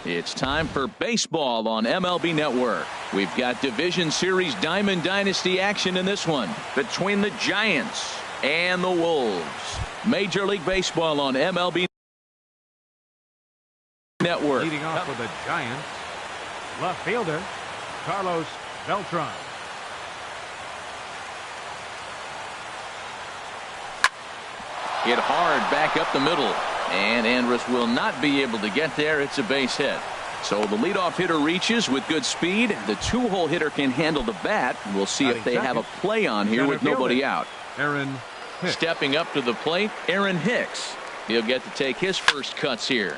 It's time for baseball on MLB Network. We've got Division Series Diamond Dynasty action in this one between the Giants and the Wolves. Major League Baseball on MLB Network. Leading off for the Giants, left fielder Carlos Beltran. Hit hard back up the middle. And Andrus will not be able to get there. It's a base hit. So the leadoff hitter reaches with good speed. The two-hole hitter can handle the bat. We'll see if they have a play on here with nobody out. Aaron Hicks. Stepping up to the plate, Aaron Hicks. He'll get to take his first cuts here.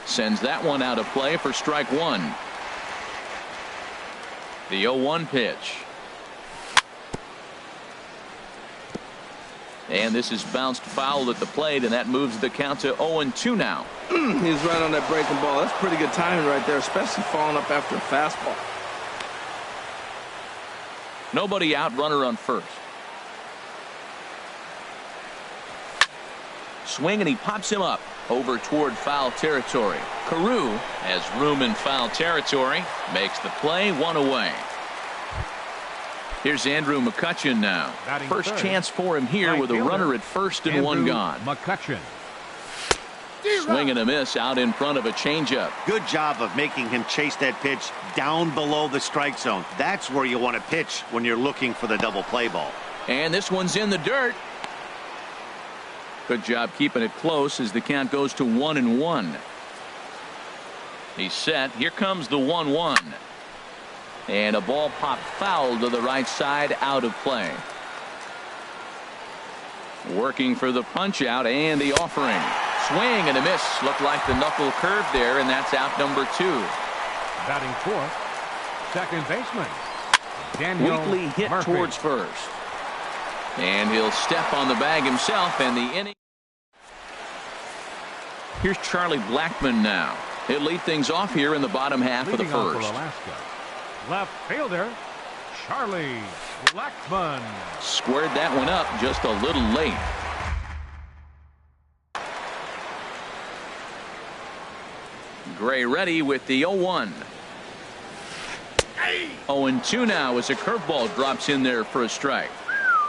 Sends that one out of play for strike one. The 0-1 pitch. And this is bounced foul at the plate, and that moves the count to 0-2 now. He's right on that breaking ball. That's pretty good timing right there, especially falling up after a fastball. Nobody out, runner on first. Swing, and he pops him up over toward foul territory. Carew has room in foul territory, makes the play, one away. Here's Andrew McCutchen now. First chance for him here with a runner at first and one gone. McCutchen. Swing and a miss out in front of a changeup. Good job of making him chase that pitch down below the strike zone. That's where you want to pitch when you're looking for the double play ball. And this one's in the dirt. Good job keeping it close as the count goes to 1-1. He's set. Here comes the 1-1. And a ball popped foul to the right side, out of play. Working for the punch out and the offering. Swing and a miss. Looked like the knuckle curve there, and that's out number 2. Batting fourth, second baseman Daniel Weekly hit Murphy. towards first. And he'll step on the bag himself, and the inning. Here's Charlie Blackmon now. He'll lead things off here in the bottom half of the Leading off first. for Alaska, left fielder Charlie Blackmon. Squared that one up just a little late. Gray ready with the 0-1. 0-2 now as a curveball drops in there for a strike.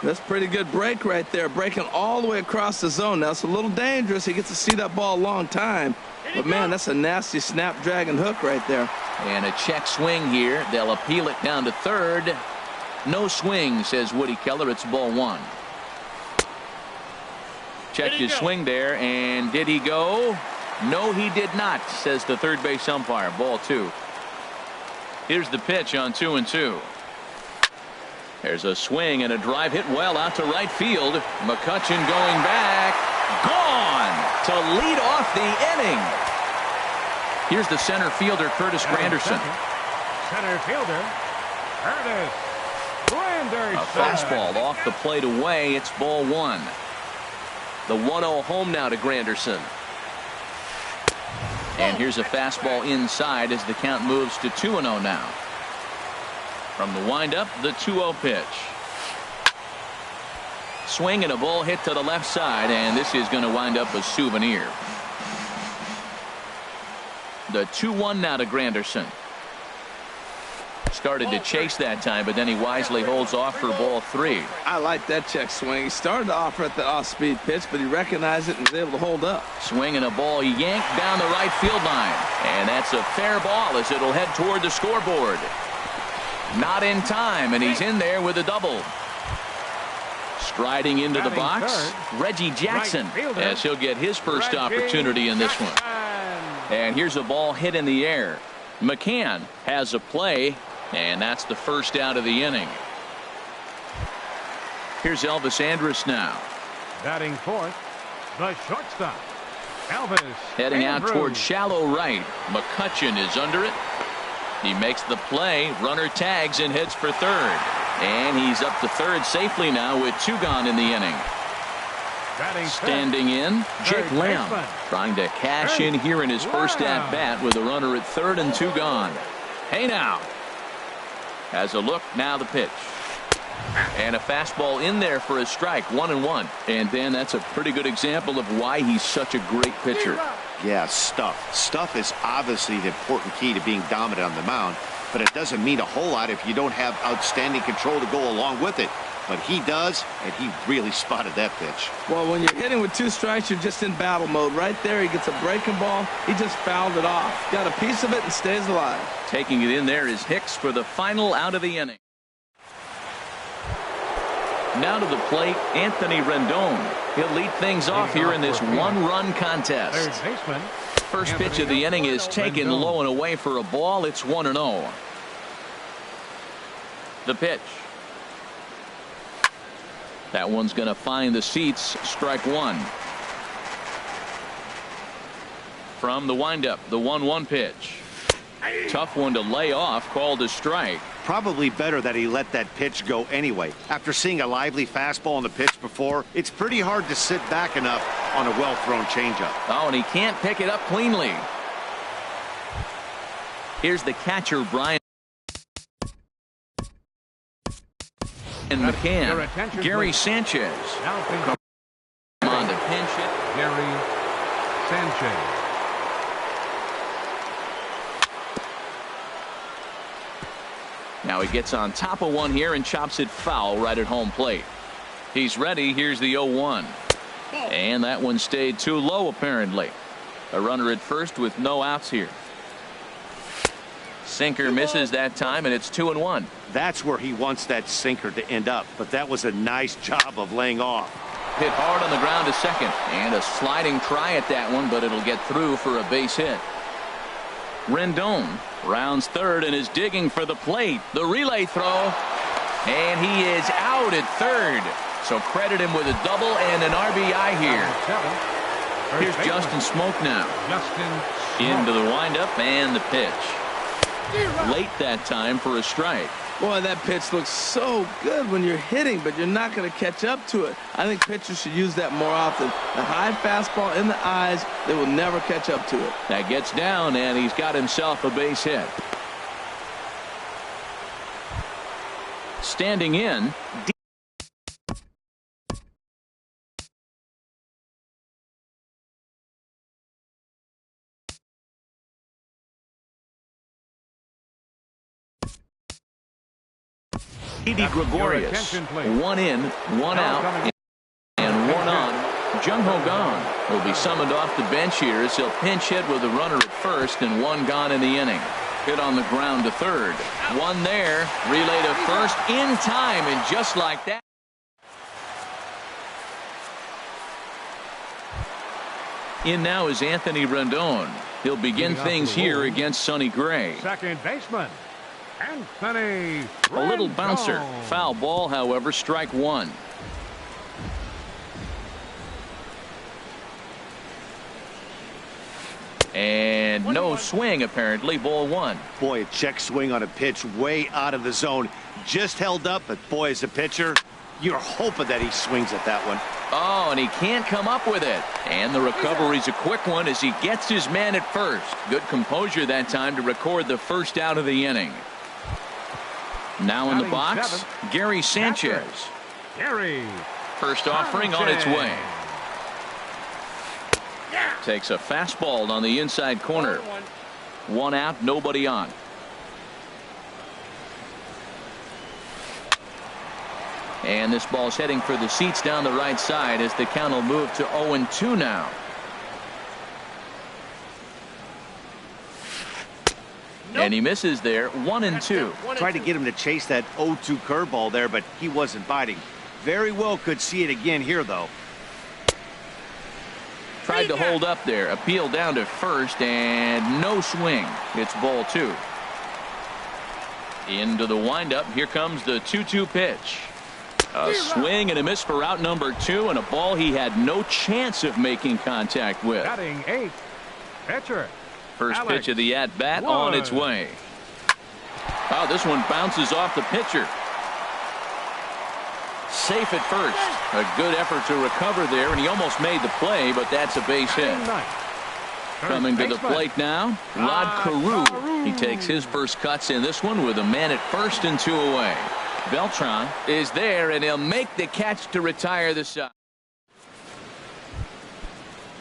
That's pretty good break right there, breaking all the way across the zone. Now it's a little dangerous. He gets to see that ball a long time, but man, that's a nasty snapdragon hook right there. And a check swing here. They'll appeal it down to third. No swing, says Woody Keller. It's ball one. Checked his swing there, and did he go? No, he did not, says the third base umpire. Ball two. Here's the pitch on 2-2. There's a swing and a drive hit well out to right field. McCutchen going back. Gone to lead off the inning. Here's the center fielder, Curtis Granderson. Center fielder Curtis Granderson. A fastball off the plate away. It's ball one. The 1-0 home now to Granderson. And here's a fastball inside as the count moves to 2-0 now. From the windup, the 2-0 pitch. Swing and a ball hit to the left side, and this is going to wind up a souvenir. The 2-1 now to Granderson. Started to chase that time, but then he wisely holds off for ball three. I like that check swing. He started off at the off-speed pitch, but he recognized it and was able to hold up. Swing and a ball yanked down the right field line. And that's a fair ball as it'll head toward the scoreboard. Not in time, and he's in there with a double. Striding into the box, Reggie Jackson, as he'll get his first opportunity in this one. And here's a ball hit in the air. McCann has a play, and that's the first out of the inning. Here's Elvis Andrus now. Batting fourth, the shortstop, Elvis Heading Andrus. out toward shallow right. McCutchen is under it. He makes the play. Runner tags and heads for third. And he's up to third safely now with 2 gone in the inning. Standing in, Jake Lamb, trying to cash in here in his first at-bat with a runner at third and 2 gone. Hey now. Has a look, now the pitch. And a fastball in there for a strike, 1-1. And then that's a pretty good example of why he's such a great pitcher. Yeah, stuff. Stuff is obviously the important key to being dominant on the mound, but it doesn't mean a whole lot if you don't have outstanding control to go along with it. But he does, and he really spotted that pitch. Well, when you're hitting with 2 strikes, you're just in battle mode. Right there, he gets a breaking ball. He just fouled it off. Got a piece of it and stays alive. Taking it in there is Hicks for the final out of the inning. Now to the plate, Anthony Rendon. He'll lead things off here in this one-run contest. Third baseman. First pitch of the inning is taken low and away for a ball. It's 1-0. The pitch. That one's going to find the seats. Strike one. From the windup, the 1-1 pitch. Tough one to lay off, called a strike. Probably better that he let that pitch go anyway. After seeing a lively fastball on the pitch before, it's pretty hard to sit back enough on a well-thrown changeup. Oh, and he can't pick it up cleanly. Here's the catcher, Brian. And McCann. Gary Sanchez. Come on to pinch it. Gary Sanchez. Now he gets on top of one here and chops it foul right at home plate. He's ready. Here's the 0-1. And that one stayed too low apparently. A runner at first with no outs here. Sinker misses that time, and it's 2-1. That's where he wants that sinker to end up, but that was a nice job of laying off. Hit hard on the ground to second, and a sliding try at that one, but it'll get through for a base hit. Rendon rounds third and is digging for the plate. The relay throw, and he is out at third. So credit him with a double and an RBI here. Here's Justin Smoak now. Into the windup and the pitch. Late that time for a strike. Boy, that pitch looks so good when you're hitting, but you're not going to catch up to it. I think pitchers should use that more often. The high fastball in the eyes, they will never catch up to it. That gets down, and he's got himself a base hit. Standing in. Didi Gregorius. 1 in, 1 out, and 1 on. Jung Ho Kang will be summoned off the bench here as he'll pinch hit with a runner at first and 1 gone in the inning. Hit on the ground to third. 1 there. Relay to first in time, and just like that. In now is Anthony Rendon. He'll begin things here against Sonny Gray. Second baseman. Anthony Rendon. A little bouncer. Foul ball, however, strike 1. And no swing, apparently. Ball 1. Boy, a check swing on a pitch way out of the zone. Just held up, but boy, as a pitcher, you're hoping that he swings at that one. Oh, and he can't come up with it. And the recovery's a quick one as he gets his man at first. Good composure that time to record the first out of the inning. Now in the box, Gary Sanchez. Gary. First offering on its way. Takes a fastball on the inside corner. 1 out, nobody on. And this ball's heading for the seats down the right side as the count will move to 0-2 now. And he misses there. 1-2. Tried to get him to chase that 0-2 curveball there, but he wasn't biting. Very well could see it again here, though. Tried to hold up there. Appeal down to first, and no swing. It's ball 2. Into the windup. Here comes the 2-2 pitch. A swing and a miss for out number 2, and a ball he had no chance of making contact with. Batting 8th. Pitcher. First pitch of the at-bat on its way. Oh, this one bounces off the pitcher. Safe at first. A good effort to recover there, and he almost made the play, but that's a base hit. Coming to the plate now, Rod Carew. He takes his first cuts in this one with a man at first and 2 away. Beltran is there, and he'll make the catch to retire the side.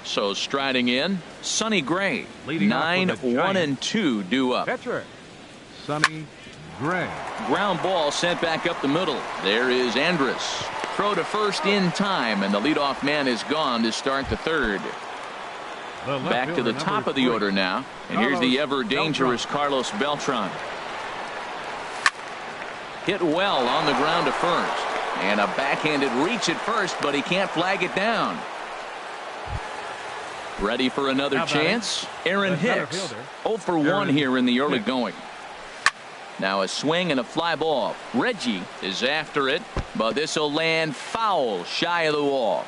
So striding in, Sonny Gray. Leading off 9, with the 1 Giants. and 2 due up. Pitcher, Sonny Gray. Ground ball sent back up the middle. There is Andrus. Throw to first in time, and the leadoff man is gone to start the third. The left Back to fielder, the top number of the 3. order now. And here's the Carlos ever dangerous Carlos Beltran. Hit well on the ground to first. And a backhanded reach at first, but he can't flag it down. Ready for another How about chance? Aaron The center Hicks. fielder, 0 for 1 Aaron here in the early Hicks. going. Now a swing and a fly ball. Reggie is after it, but this will land foul shy of the wall.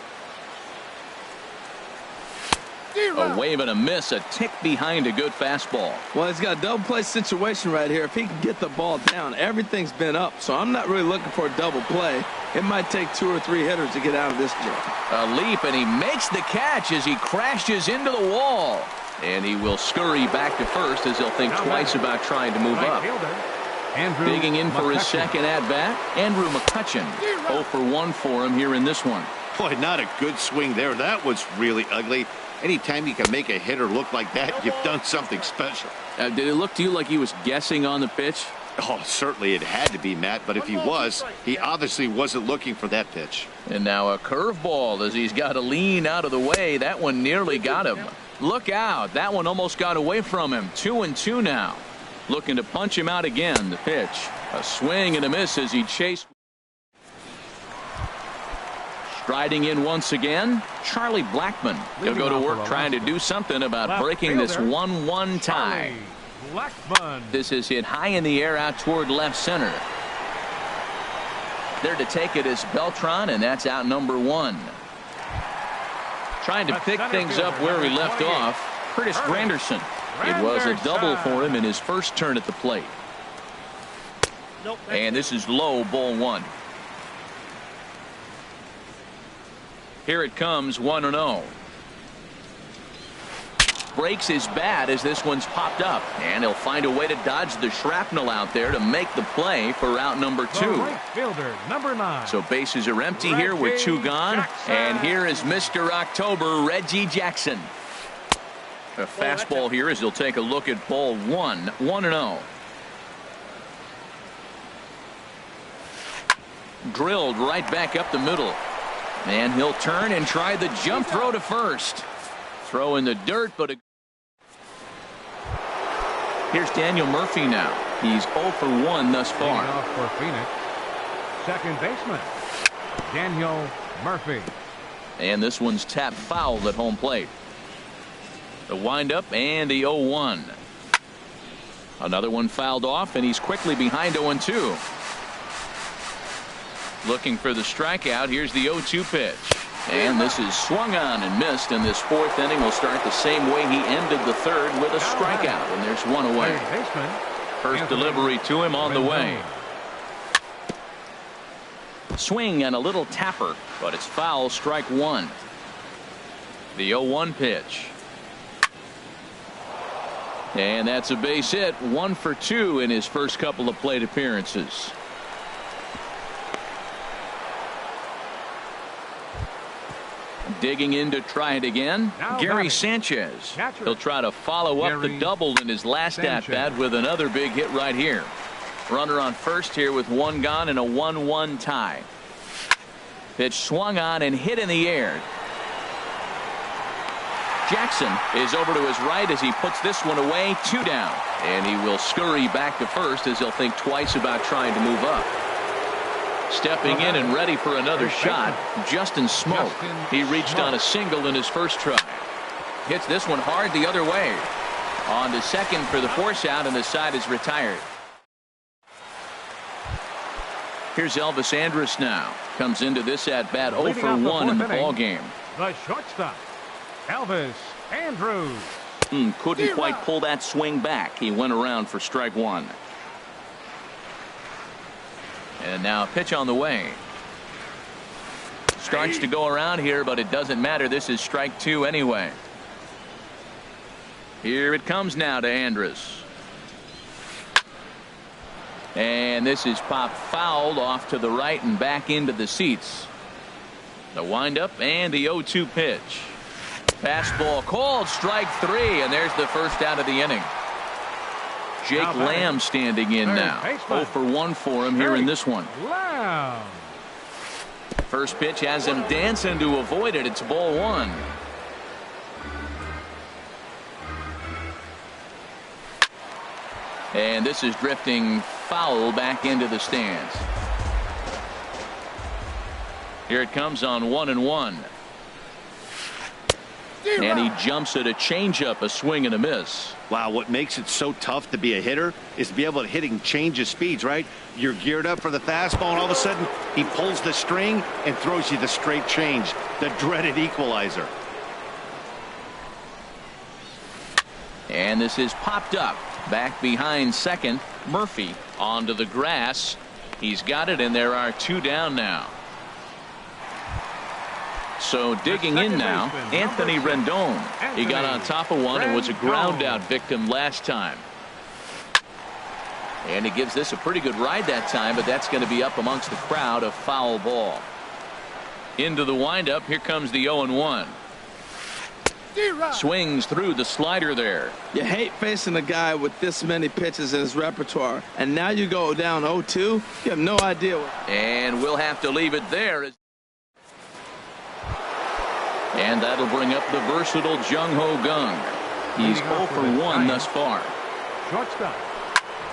A wave and a miss, a tick behind a good fastball. Well, he's got a double play situation right here. If he can get the ball down, everything's been up. So I'm not really looking for a double play. It might take 2 or 3 hitters to get out of this job. A leap, and he makes the catch as he crashes into the wall. And he will scurry back to first as he'll think Now twice batter. about trying to move Right up. fielder, Andrew Digging in for his McCutcheon. second at-bat, Andrew McCutcheon. 0 for 1 for him here in this one. Boy, not a good swing there. That was really ugly. Anytime you can make a hitter look like that, you've done something special. Did it look to you like he was guessing on the pitch? Oh, certainly it had to be, Matt, but if he was, he obviously wasn't looking for that pitch. And now a curveball as he's got to lean out of the way. That one nearly got him. Look out. That one almost got away from him. 2-2 now. Looking to punch him out again. The pitch. A swing and a miss as he chased. Striding in once again, Charlie Blackmon. He'll go to work trying to do something about Left breaking this fielder, 1-1 tie. Charlie Blackmon. This is hit high in the air out toward left center. There to take it is Beltran, and that's out number 1. Trying to The pick center things up fielder, where he number left 28, off. Curtis Curtis Granderson. It was a double for him in his first turn at the plate. And this is low, ball 1. Here it comes, 1-0. Breaks his bat as this one's popped up, and he'll find a way to dodge the shrapnel out there to make the play for out number 2. The right fielder, number 9. So bases are empty here with 2 gone, and here is Mr. October, Reggie Jackson. A fastball here as he'll take a look at ball 1, 1-0. Drilled right back up the middle. And he'll turn and try the jump throw to first. Throw in the dirt, but here's Daniel Murphy now. He's 0 for 1 thus Leading far. off for Phoenix, second baseman, Daniel Murphy. And this one's tapped foul at home plate. The windup and the 0-1. Another one fouled off, and he's quickly behind 0-2. Looking for the strikeout. Here's the 0-2 pitch. And this is swung on and missed, and this 4th inning will start the same way he ended the 3rd with a strikeout, and there's 1 away. Third baseman, First Anthony delivery to him on the way. Rendon. Swing and a little tapper, but it's foul, strike 1. The 0-1 pitch. And that's a base hit, 1 for 2 in his first couple of plate appearances. Digging in to try it again, Now Gary batting. Sanchez. Catcher. He'll try to follow up the Gary double in his last Sanchez. at-bat with another big hit right here. Runner on first here with 1 gone and a 1-1 tie. Pitch swung on and hit in the air. Jackson is over to his right as he puts this one away, 2 down. And he will scurry back to first as he'll think twice about trying to move up. Stepping in and ready for another shot, Justin Smoak. He reached on a single in his first try. Hits this one hard the other way. On to second for the force out, and the side is retired. Here's Elvis Andrus now. Comes into this at bat 0 Leading for off the 1 in the 4th inning, ball game. The shortstop, Elvis Andrus. Couldn't quite pull that swing back. He went around for strike 1. And now a pitch on the way. Starts to go around here, but it doesn't matter. This is strike 2 anyway. Here it comes now to Andrus. And this is popped fouled off to the right and back into the seats. The windup and the 0-2 pitch. Fastball called, strike 3, and there's the first out of the inning. Jake Lamb standing in now. 0 for 1 for him here in this one. Lamb. First pitch has him dancing to avoid it. It's ball 1. And this is drifting foul back into the stands. Here it comes on 1-1. And he jumps at a changeup, a swing and a miss. Wow, what makes it so tough to be a hitter is to be able to hitting change of speeds, right? You're geared up for the fastball, and all of a sudden he pulls the string and throws you the straight change, the dreaded equalizer. And this is popped up. Back behind second. Murphy onto the grass. He's got it, and there are 2 down now. So digging in now, Anthony Rendon. He got on top of one and was a ground out victim last time. And he gives this a pretty good ride that time, but that's going to be up amongst the crowd. A foul ball. Into the windup. Here comes the 0-1. Swings through the slider there. You hate facing a guy with this many pitches in his repertoire. And now you go down 0-2. You have no idea. And we'll have to leave it there. And that'll bring up the versatile Jung Ho Kang. He's 0 for 1 thus far. Shortstop.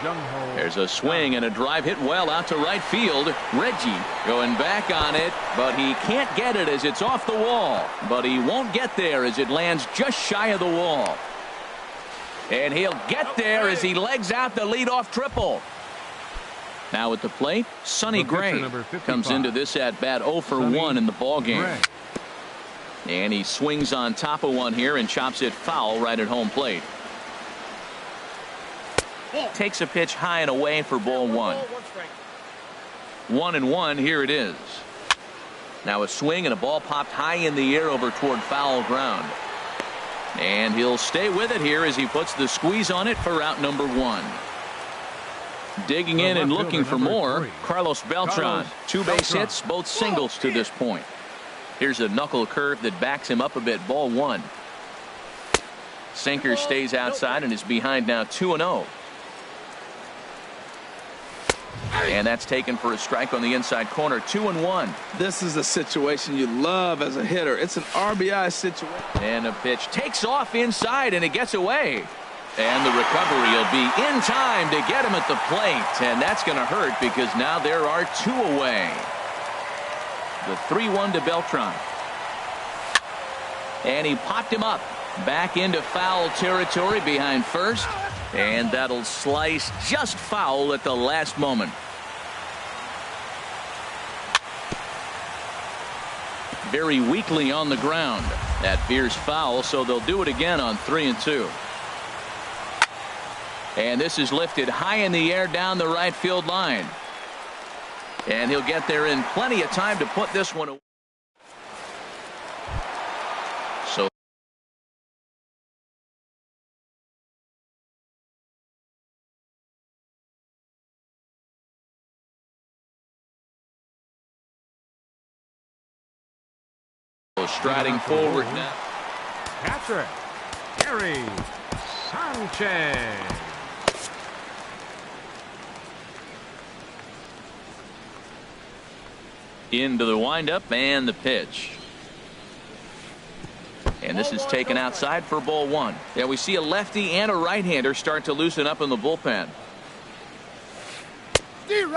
Jung Ho. There's a swing and a drive hit well out to right field. Reggie going back on it, but he can't get it as it's off the wall. But he won't get there as it lands just shy of the wall. And he'll get there as he legs out the leadoff triple. Now at the plate, Sonny Gray comes into this at bat 0 for 1 in the ball game. And he swings on top of one here and chops it foul right at home plate. Takes a pitch high and away for ball 1. 1-1. Here it is. Now a swing and a ball popped high in the air over toward foul ground. And he'll stay with it here as he puts the squeeze on it for out number 1. Digging in and looking for more, Carlos Beltran. 2 base hits, both singles to this point. Here's a knuckle curve that backs him up a bit. Ball 1. Sinker stays outside and is behind now 2-0. And that's taken for a strike on the inside corner. 2-1. This is a situation you love as a hitter. It's an RBI situation. And a pitch takes off inside and it gets away. And the recovery will be in time to get him at the plate. And that's going to hurt because now there are 2 away. The 3-1 to Beltran. And he popped him up back into foul territory behind first. And that'll slice just foul at the last moment. Very weakly on the ground. That veers foul, so they'll do it again on 3-2. And this is lifted high in the air down the right field line. And he'll get there in plenty of time to put this one away. So striding forward now. Catcher, Gary Sanchez. Into the windup and the pitch. And this is taken outside for ball 1. Yeah, we see a lefty and a right-hander start to loosen up in the bullpen.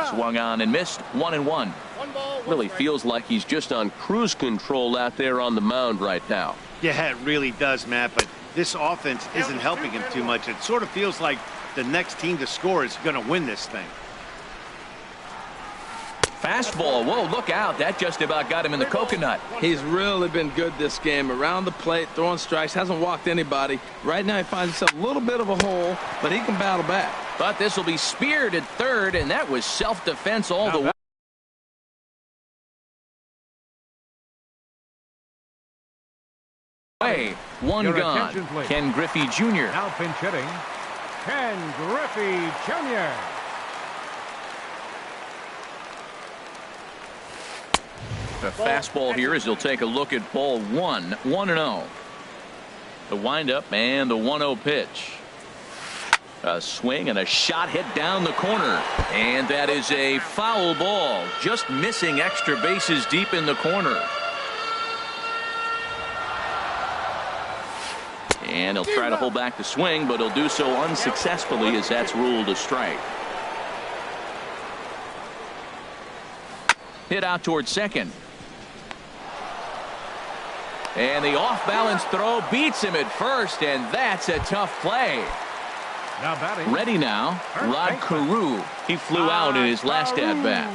Swung on and missed. 1-1. Really feels like he's just on cruise control out there on the mound right now. Yeah, it really does, Matt, but this offense isn't helping him too much. It sort of feels like the next team to score is going to win this thing. Fastball. Whoa, look out. That just about got him in the coconut. He's really been good this game. Around the plate, throwing strikes, hasn't walked anybody. Right now he finds himself a little bit of a hole, but he can battle back. But this will be speared at third, and that was self-defense all the way. One gone. Ken Griffey Jr. Now pinch hitting, Ken Griffey Jr. The fastball here as he'll take a look at ball 1. 1-0. The windup and the 1-0 pitch. A swing and a shot hit down the corner. And that is a foul ball. Just missing extra bases deep in the corner. And he'll try to hold back the swing, but he'll do so unsuccessfully as that's ruled a strike. Hit out towards second. And the off-balance throw beats him at first, and that's a tough play. Now batting. Ready now, Rod Carew. He flew out in his last at-bat.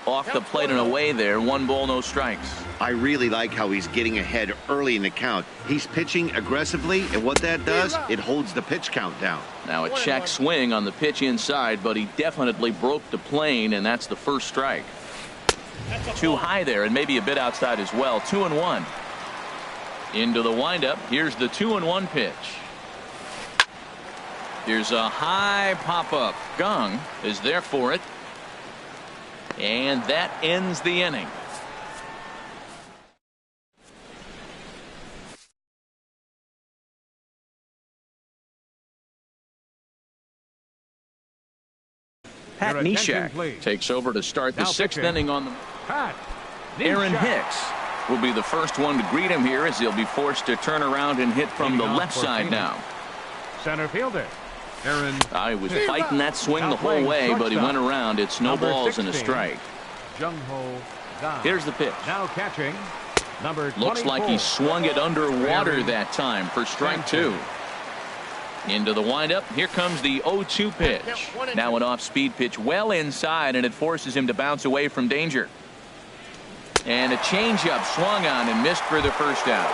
Off the plate and away there. 1 ball, no strikes. I really like how he's getting ahead early in the count. He's pitching aggressively, and what that does, it holds the pitch count down. Now a check swing on the pitch inside, but he definitely broke the plane, and that's the first strike. Too high there, and maybe a bit outside as well. 2-1. Into the windup. Here's the 2-1 pitch. Here's a high pop-up. Gong is there for it. And that ends the inning. Pat Neshek takes over to start the 6th inning on the. Aaron Hicks will be the first one to greet him here, as he'll be forced to turn around and hit from the left side now. Center fielder Aaron. I was fighting that swing the whole way, but he went around. It's no balls and a strike. Here's the pitch. Now catching. Number 24. Looks like he swung it underwater that time for strike 2. Into the windup. Here comes the 0-2 pitch. Now an off-speed pitch well inside, and it forces him to bounce away from danger. And a changeup swung on and missed for the first out.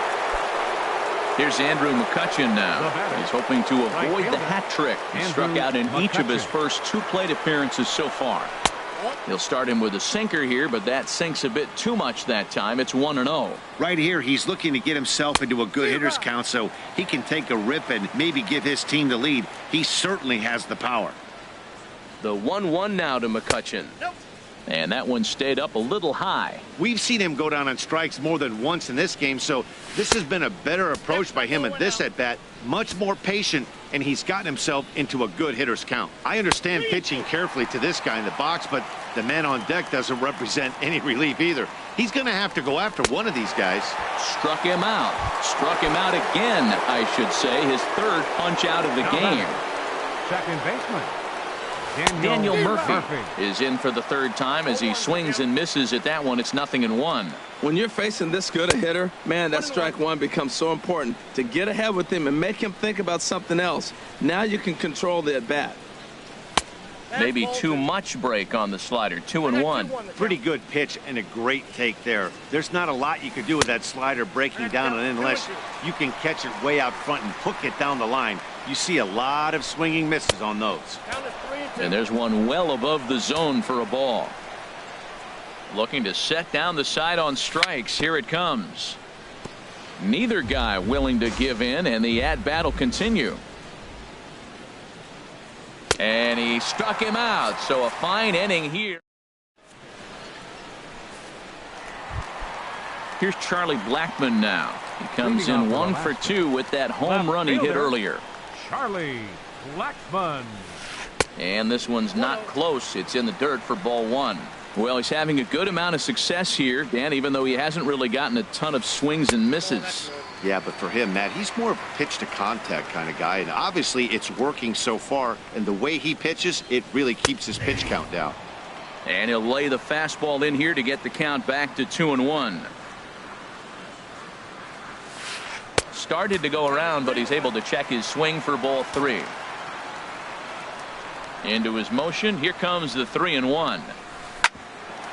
Here's Andrew McCutchen now. He's hoping to avoid the hat trick. He struck out in each of his first 2 plate appearances so far. He'll start him with a sinker here, but that sinks a bit too much that time. It's 1-0. Right here, he's looking to get himself into a good hitter's count so he can take a rip and maybe give his team the lead. He certainly has the power. The 1-1 now to McCutchen. And that one stayed up a little high. We've seen him go down on strikes more than once in this game, so this has been a better approach by him at this at-bat. Much more patient, and he's gotten himself into a good hitter's count. I understand pitching carefully to this guy in the box, but the man on deck doesn't represent any relief either. He's going to have to go after one of these guys. Struck him out. Struck him out again, I should say. His 3rd punch out of the game. Second baseman Daniel Murphy is in for the 3rd time as he swings and misses at that one. It's 0-1. When you're facing this good a hitter, man, that strike 1 becomes so important to get ahead with him and make him think about something else. Now you can control the at bat. Maybe too much break on the slider. 2-1. Pretty good pitch and a great take there. There's not a lot you could do with that slider breaking down, and unless you can catch it way out front and hook it down the line, you see a lot of swinging misses on those. And there's one well above the zone for a ball. Looking to set down the side on strikes. Here it comes. Neither guy willing to give in, and the at-bat will continue. And he struck him out, so a fine inning here. Here's Charlie Blackmon now. He comes in 1 for 2 with that home run he hit earlier. Charlie Blackmon. And this one's not close. It's in the dirt for ball 1. Well, he's having a good amount of success here, Dan, even though he hasn't really gotten a ton of swings and misses. Yeah, but for him, Matt, he's more of a pitch to contact kind of guy, and obviously it's working so far, and the way he pitches, it really keeps his pitch count down. And he'll lay the fastball in here to get the count back to 2-1. Started to go around, but he's able to check his swing for ball 3. Into his motion. Here comes the 3-1.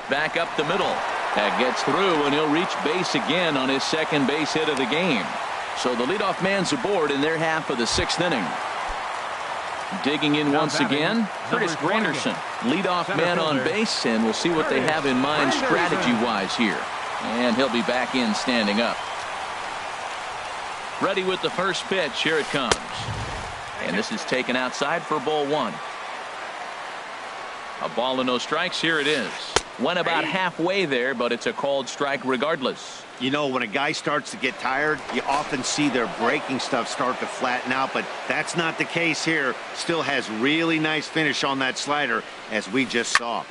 Back up the middle. That gets through, and he'll reach base again on his 2nd base hit of the game. So the leadoff man's aboard in their half of the 6th inning. Digging in once again, Curtis Granderson, leadoff man on base, and we'll see what they have in mind strategy-wise here. And he'll be back in standing up. Ready with the first pitch. Here it comes. And this is taken outside for ball 1. A ball and no strikes. Here it is. Went about halfway there, but it's a called strike regardless. You know, when a guy starts to get tired, you often see their breaking stuff start to flatten out, but that's not the case here. Still has really nice finish on that slider, as we just saw.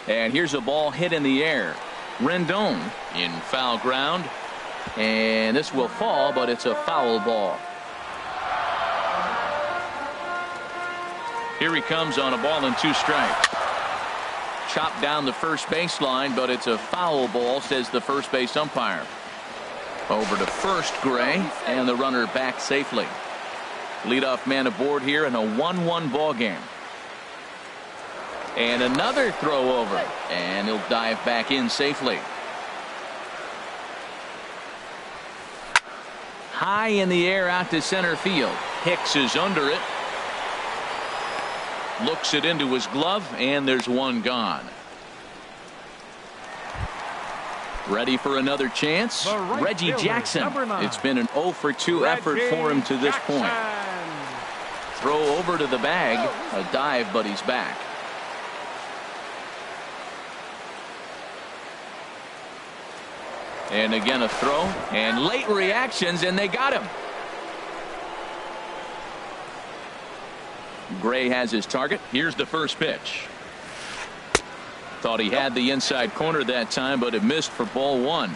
And here's a ball hit in the air. Rendon in foul ground. And this will fall, but it's a foul ball. Here he comes on a ball and 2 strikes. Chopped down the first baseline, but it's a foul ball, says the first base umpire. Over to first, Gray, and the runner back safely. Leadoff man aboard here in a 1-1 ball game. And another throw over, and he'll dive back in safely. High in the air out to center field. Hicks is under it. Looks it into his glove, and there's one gone. Ready for another chance? Right Reggie fielder, Jackson. number 9. It's been an 0 for 2 effort for him to this point. Throw over to the bag. A dive, but he's back. And again a throw. And late reactions, and they got him. Gray has his target. Here's the first pitch. Thought he had the inside corner that time, but it missed for ball 1.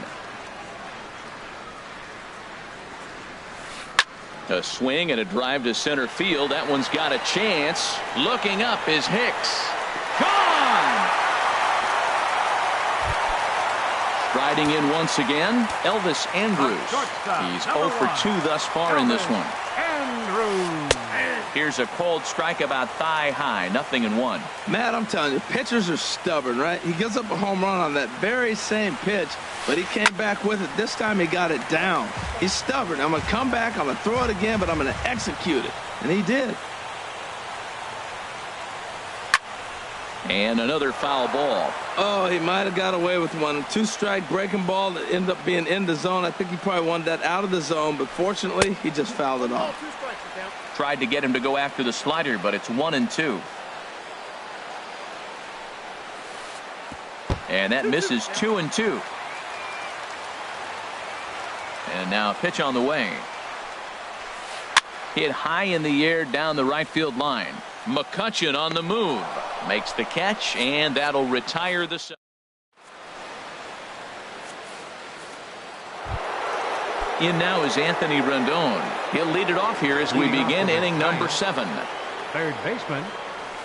A swing and a drive to center field. That one's got a chance. Looking up is Hicks. Gone! Striding in once again, Elvis Andrus. He's 0 for 2 thus far in this one. Andrus. Here's a cold strike about thigh high. 0-1. Matt, I'm telling you, pitchers are stubborn, right? He gives up a home run on that very same pitch, but he came back with it. This time he got it down. He's stubborn. I'm going to come back, I'm going to throw it again, but I'm going to execute it. And he did. And another foul ball. Oh, he might have got away with one. 2-strike breaking ball that ended up being in the zone. I think he probably wanted that out of the zone, but fortunately, he just fouled it off. Tried to get him to go after the slider, but it's 1-2. And that misses 2-2. And now a pitch on the way. Hit high in the air down the right field line. McCutchen on the move. Makes the catch, and that'll retire the. In now is Anthony Rendon. He'll lead it off here as we begin inning number 7. Third baseman,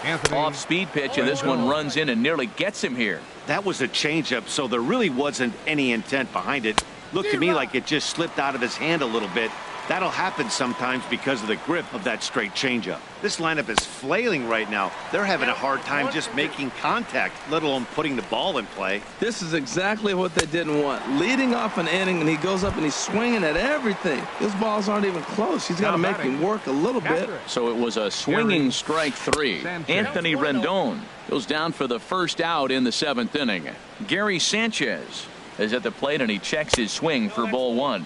Anthony. Off speed pitch, and this one runs in and nearly gets him here. That was a changeup, so there really wasn't any intent behind it. Looked to me like it just slipped out of his hand a little bit. That'll happen sometimes because of the grip of that straight changeup. This lineup is flailing right now. They're having a hard time just making contact, let alone putting the ball in play. This is exactly what they didn't want. Leading off an inning, and he goes up and he's swinging at everything. His balls aren't even close. He's got to make him work a little bit. So it was a swinging strike 3. Anthony Rendon goes down for the first out in the 7th inning. Gary Sanchez is at the plate, and he checks his swing for ball 1.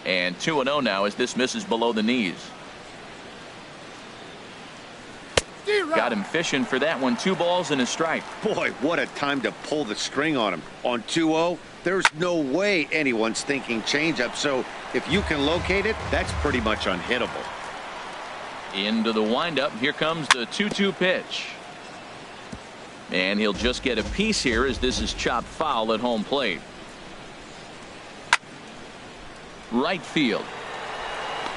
And 2-0 now as this misses below the knees. Got him fishing for that one. 2 balls and a strike. Boy, what a time to pull the string on him. On 2-0, there's no way anyone's thinking changeup. So if you can locate it, that's pretty much unhittable. Into the windup. Here comes the 2-2 pitch. And he'll just get a piece here as this is chopped foul at home plate. Right field.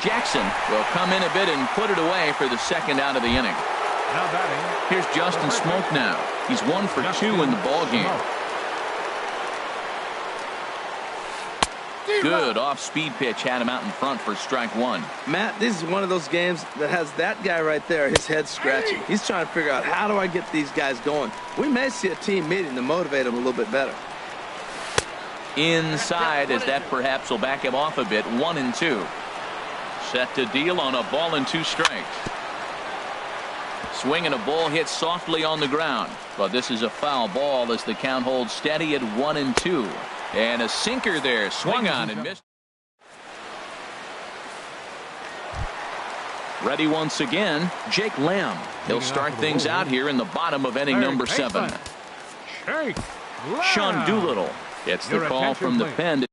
Jackson will come in a bit and put it away for the second out of the inning. Now batting. Here's Justin Smoak now. He's 1 for 2 in the ball game. Good off-speed pitch had him out in front for strike 1. Matt, this is one of those games that has that guy right there, his head scratching. He's trying to figure out, how do I get these guys going? We may see a team meeting to motivate them a little bit better. Inside, as that perhaps will back him off a bit. 1-2. Set to deal on a ball and 2 strikes. Swing and a ball hit softly on the ground, but this is a foul ball as the count holds steady at 1-2. And a sinker there, swung on and missed. Ready once again, Jake Lamb. He'll start things out here in the bottom of inning number 7. Shake. Sean Doolittle gets the call from the pen to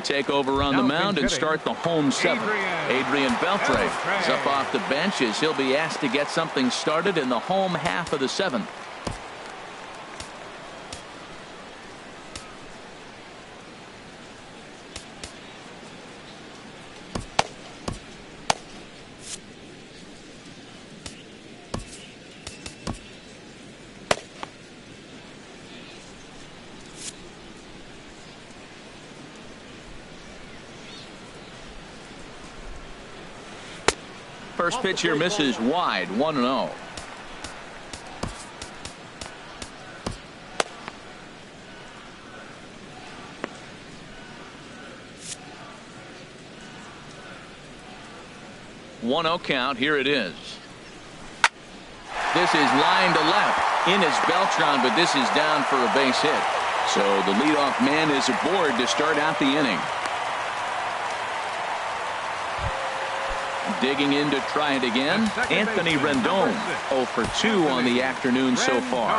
take over on the mound and start the home seventh. Adrian Beltre is up off the bench as he'll be asked to get something started in the home half of the seventh. First pitch here misses wide, 1-0. One-0 count. Here it is. This is line to left. In is Beltran, but this is down for a base hit. So the leadoff man is aboard to start out the inning. Digging in to try it again, Anthony Rendon, 0 for 2 on the afternoon so far.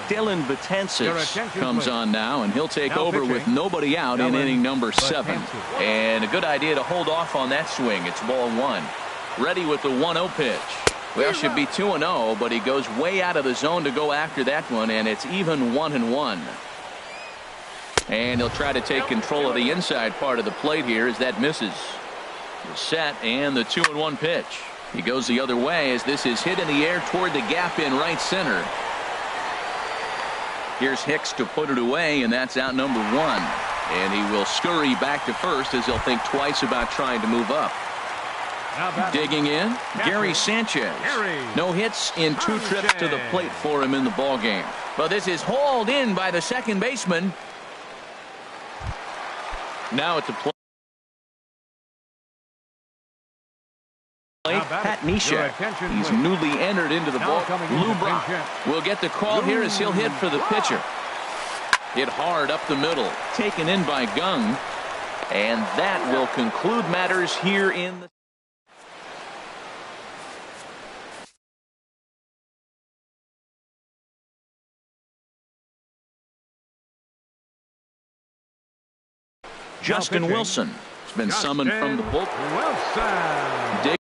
Dylan Betances comes on now, and he'll take over with nobody out in inning number 7. And a good idea to hold off on that swing. It's ball 1. Ready with the 1-0 pitch. Well, should be 2-0, but he goes way out of the zone to go after that one, and it's even 1-1. And he'll try to take control of the inside part of the plate here as that misses. Set and the 2-1 pitch. He goes the other way as this is hit in the air toward the gap in right center. Here's Hicks to put it away, and that's out number 1. And he will scurry back to first as he'll think twice about trying to move up. Digging in, Gary Sanchez. No hits in 2 trips to the plate for him in the ball game. But this is hauled in by the second baseman. Now at the plate. Pat Misha. He's newly entered into the ball. Lou Brock will get the call here as he'll hit for the pitcher. Hit hard up the middle. Taken in by Gung. And that will conclude matters here in the Justin Wilson has been summoned from the bullpen.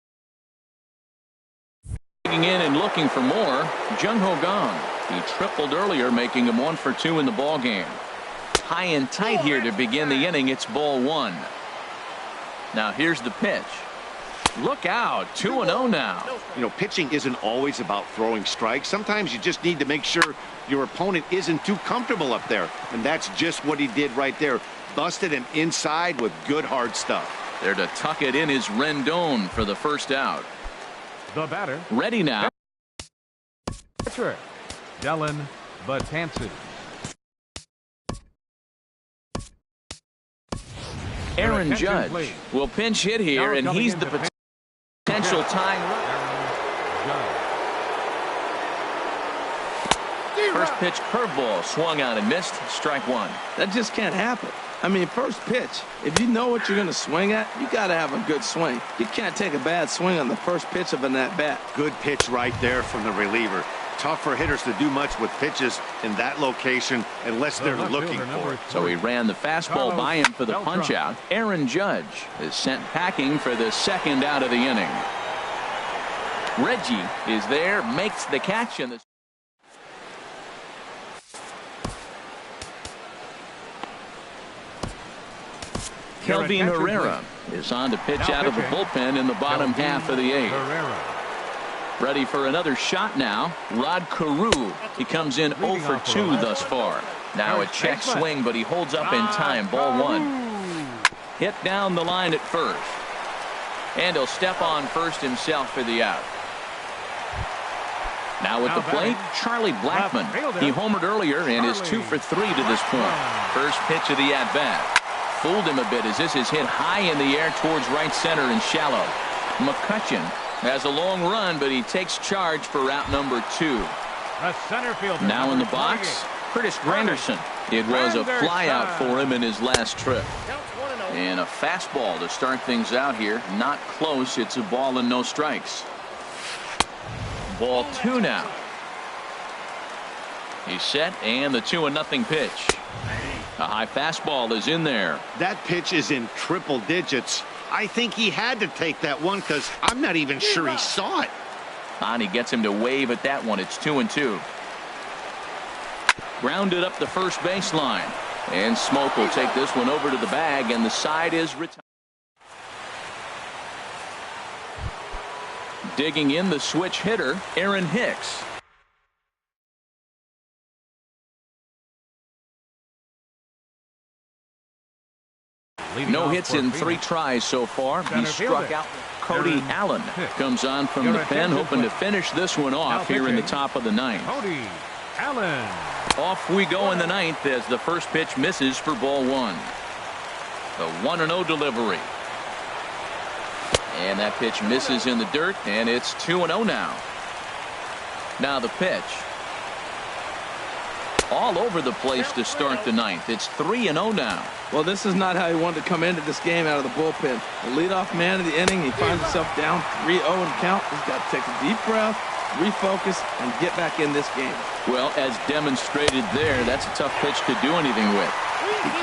Digging in and looking for more, Jung Ho Kang. He tripled earlier, making him 1 for 2 in the ball game. High and tight here to begin the inning. It's ball 1. Now here's the pitch. Look out, 2-0 now. You know, pitching isn't always about throwing strikes. Sometimes you just need to make sure your opponent isn't too comfortable up there. And that's just what he did right there. Busted him inside with good hard stuff. There to tuck it in is Rendon for the first out. The batter. Ready now. Pitcher, Dylan Betances. Aaron Judge will pinch hit here, and he's the potential tying run. First pitch curveball swung out and missed. Strike 1. That just can't happen. I mean, first pitch, if you know what you're going to swing at, you got to have a good swing. You can't take a bad swing on the first pitch of an at-bat. Good pitch right there from the reliever. Tough for hitters to do much with pitches in that location unless they're looking for it. So he ran the fastball by him for the punch-out. Aaron Judge is sent packing for the second out of the inning. Reggie is there, makes the catch, and the Kelvin Herrera is on to pitch out of the bullpen in the bottom half of the 8th. Ready for another shot now. Rod Carew. He comes in 0 for 2 thus far. Now a check swing, but he holds up in time. Ball 1. Hit down the line at first. And he'll step on first himself for the out. Now at the plate, Charlie Blackmon. He homered earlier and is 2 for 3 to this point. First pitch of the at-bat. Fooled him a bit as this is hit high in the air towards right center and shallow. McCutchen has a long run, but he takes charge for route number 2. Now in the box, Curtis Granderson. It was a flyout for him in his last trip. And a fastball to start things out here. Not close. It's a ball and no strikes. Ball 2 now. He's set, and the 2-0 pitch. A high fastball is in there. That pitch is in triple digits. I think he had to take that one because I'm not even sure he saw it. And he gets him to wave at that one. It's 2-2. Grounded up the first baseline. And Smoke will take this one over to the bag, and the side is retired. Digging in the switch hitter, Aaron Hicks. No hits in 3 tries so far. He struck out. Cody Allen comes on from the pen, hoping to finish this one off here in the top of the 9th. Cody Allen. Off we go in the 9th as the first pitch misses for ball 1. The 1-0 delivery. And that pitch misses in the dirt, and it's 2-0 now. Now the pitch. All over the place to start the 9th. It's 3-0 now. Well, this is not how he wanted to come into this game out of the bullpen. The leadoff man of the inning, he finds himself down 3-0 in count. He's got to take a deep breath, refocus, and get back in this game. Well, as demonstrated there, that's a tough pitch to do anything with.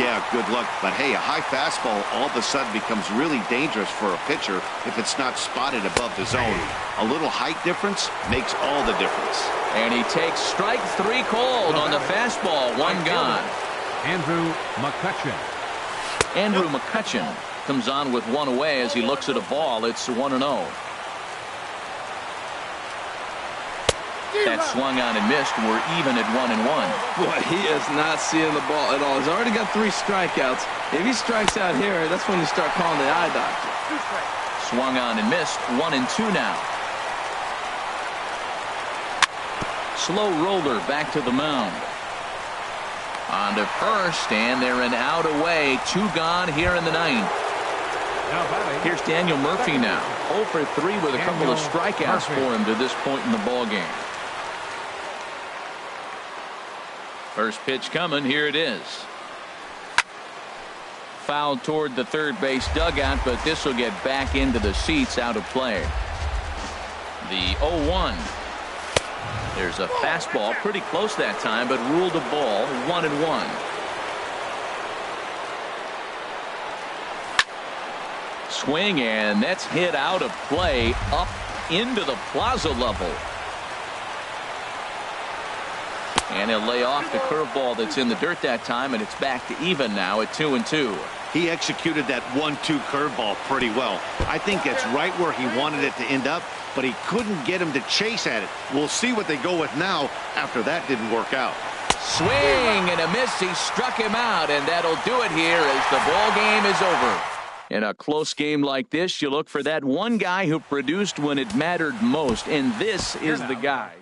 Yeah, good luck. But hey, a high fastball all of a sudden becomes really dangerous for a pitcher if it's not spotted above the zone. A little height difference makes all the difference. And he takes strike 3 cold on the fastball. 1 gone. Andrew McCutchen. Andrew McCutchen comes on with 1 away as he looks at a ball. It's 1-0. That swung on and missed. We're even at 1-1. Boy, he is not seeing the ball at all. He's already got 3 strikeouts. If he strikes out here, that's when you start calling the eye doctor. Swung on and missed. 1-2 now. Slow roller back to the mound. On to first, and they're an out away. 2 gone here in the 9th. Here's Daniel Murphy now. 0 for 3 with a couple of strikeouts for him to this point in the ball game. First pitch coming. Here it is. Fouled toward the third base dugout, but this will get back into the seats, out of play. The 0-1. There's a fastball pretty close that time, but ruled a ball. 1-1. Swing, and that's hit out of play up into the plaza level. And he'll lay off the curveball that's in the dirt that time, and it's back to even now at 2-2. He executed that 1-2 curveball pretty well. I think that's right where he wanted it to end up, but he couldn't get him to chase at it. We'll see what they go with now after that didn't work out. Swing and a miss. He struck him out, and that'll do it here as the ball game is over. In a close game like this, you look for that one guy who produced when it mattered most, and this is the guy.